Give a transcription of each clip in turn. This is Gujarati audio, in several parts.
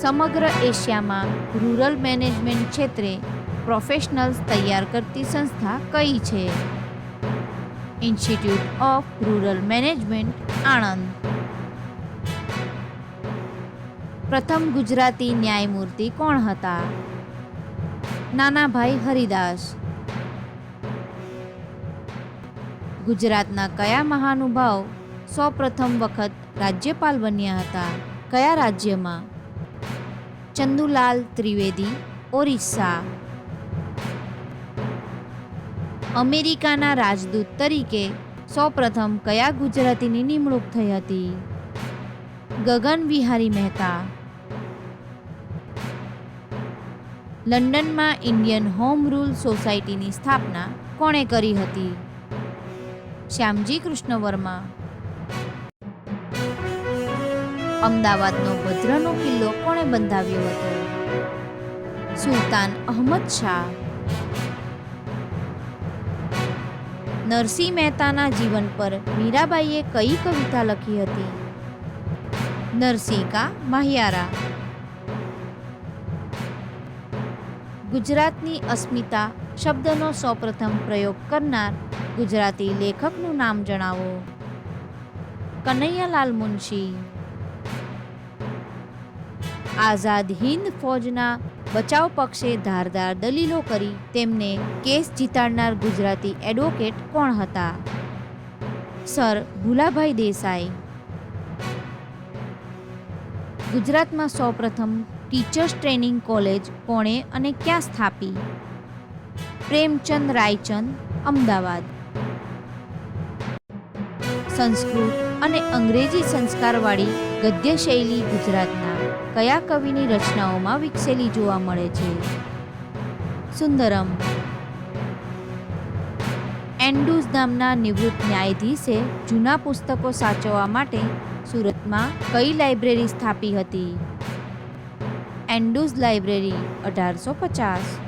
સમગ્ર એશિયામાં રૂરલ મેનેજમેન્ટ ક્ષેત્રે પ્રોફેશનલ્સ તૈયાર કરતી સંસ્થા કઈ છે? Institute of rural management, Anand. પ્રથમ ગુજરાતી ન્યાયમૂર્તિ કોણ હતા? નાનાભાઈ હરિદાસ. ગુજરાતના કયા મહાનુભાવ સૌપ્રથમ વખત રાજ્યપાલ બન્યા હતા? કયા રાજ્યમાં? ચંદુલાલ ત્રિવેદી, ઓરિસ્સા. અમેરિકાના રાજદૂત તરીકે સૌપ્રથમ કયા ગુજરાતીની નિમણૂક થઈ હતી? ગગન વિહારી મહેતા. લંડનમાં ઇન્ડિયન હોમ રૂલ સોસાયટીની સ્થાપના કોણે કરી હતી? શ્યામજી કૃષ્ણ વર્મા. અમદાવાદનો ભદ્રનો કિલ્લો કોણે બંધાવ્યો હતો? સુલતાન અહમદ શાહ. નરસિંહ મહેતાના જીવન પર મીરાબાઈએ કઈ કવિતા લખી હતી? નરસિંહ કા માહિયારા. ગુજરાતની અસ્મિતા શબ્દનો સૌપ્રથમ પ્રયોગ કરનાર ગુજરાતી લેખકનું નામ જણાવો. કનૈયાલાલ મુનશી. આઝાદ હિંદ ફૌજના બચાવ પક્ષે ધારદાર દલીલો કરી તેમને કેસ જીતાડનાર ગુજરાતી એડવોકેટ કોણ હતા? સર ભુલાભાઈ દેસાઈ. ગુજરાતમાં સૌપ્રથમ ટીચર્સ ટ્રેનિંગ કોલેજ કોણે અને ક્યાં સ્થાપી? પ્રેમચંદ રાયચંદ, અમદાવાદ. સંસ્કૃત અને અંગ્રેજી સંસ્કારવાળી ગદ્ય શૈલી ગુજરાતના કયા કવિની રચનાઓમાં વિકસેલી જોવા મળે છે? સુંદરમ. એન્ડ્રુઝ નામના નિવૃત્ત ન્યાયાધીશે જૂના પુસ્તકો સાચવવા માટે સુરતમાં કઈ લાઇબ્રેરી સ્થાપી હતી? Andrews library, 1850.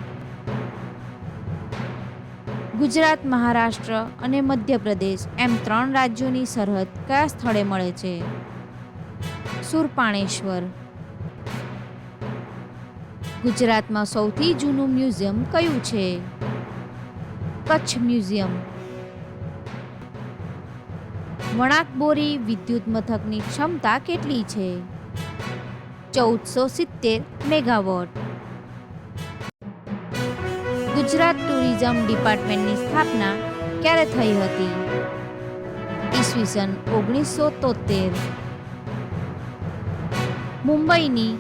ગુજરાત, મહારાષ્ટ્ર અને મધ્યપ્રદેશ એમ 3 રાજ્યોની સરહદ કયા સ્થળે મળે છે? સુરપાણેશ્વર. ગુજરાતમાં સૌથી જૂનું મ્યુઝિયમ કયું છે? કચ્છ મ્યુઝિયમ. વણાકબોરી વિદ્યુત મથકની ક્ષમતા કેટલી છે? 1470 મેગાવોટ. ગુજરાત ટુરિઝમ ડિપાર્ટમેન્ટની સ્થાપના ક્યારે થઈ હતી? ઈસવીસન 1973. મુંબઈની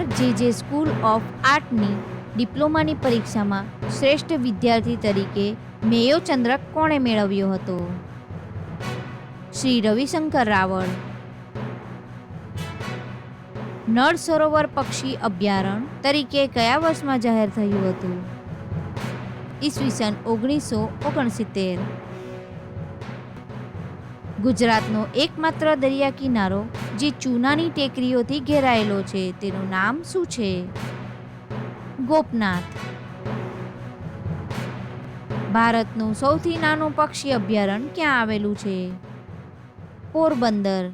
RJJ સ્કૂલ ઓફ આર્ટની ડિપ્લોમાની પરીક્ષામાં શ્રેષ્ઠ વિદ્યાર્થી તરીકે મેયો ચંદ્રક કોણે મેળવ્યો હતો? શ્રી રવિશંકર રાવળ. નળ સરોવર પક્ષી અભયારણ્ય તરીકે કયા વર્ષમાં જાહેર થયું હતું? ઈસવીસન 1969. ગુજરાતનો એકમાત્ર દરિયા કિનારો જે ચૂનાની ટેકરીઓથી ઘેરાયેલો છે તેનું નામ શું છે? ગોપનાથ. ભારતનું સૌથી નાનું પક્ષી અભયારણ્ય ક્યાં આવેલું છે? પોરબંદર.